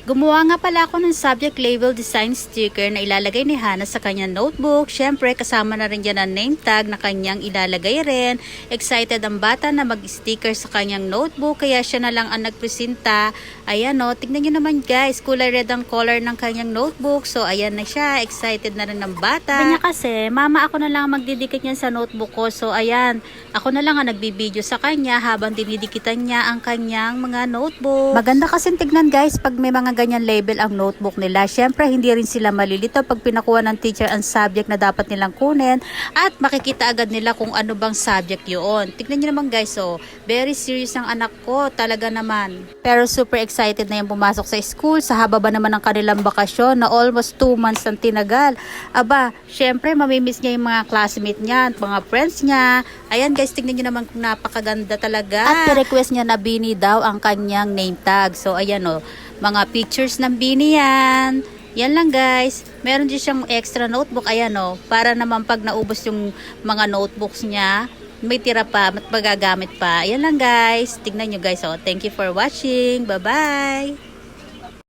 Gumawa nga pala ako ng subject label design sticker na ilalagay ni Hana sa kanyang notebook. Syempre, kasama na rin dyan ang name tag na kanyang ilalagay rin. Excited ang bata na mag-sticker sa kanyang notebook, kaya siya na lang ang nagpresenta. Ayan o, tignan nyo naman guys, kulay red ang color ng kanyang notebook. So, ayan na siya, excited na rin ang bata. Sabi niya kasi, mama ako na lang magdidikit niya sa notebook ko. So, ayan, ako na lang ang nagbibideo sa kanya habang dinidikitan niya ang kanyang mga notebook. Maganda kasi tignan guys, pag may mga ganyan label ang notebook nila. Syempre, hindi rin sila malilito pag pinakuha ng teacher ang subject na dapat nilang kunin at makikita agad nila kung ano bang subject yun. Tignan nyo naman guys, oh, very serious ang anak ko, talaga naman. Pero super excited na yung pumasok sa school sa haba ba naman ng kanilang bakasyon na almost 2 months ang tinagal. Aba, syempre, mamimiss niya yung mga classmate niya, mga friends niya. Ayan guys, tignan nyo naman kung napakaganda talaga. At request niya na Bini daw ang kanyang name tag. So, ayan oh, mga pictures ng Bini yan. Yan lang guys. Meron din siyang extra notebook. Ayan o. Para naman pag naubos yung mga notebooks niya, may tira pa, magagamit pa. Yan lang guys. Tignan nyo guys o. Thank you for watching. Bye-bye.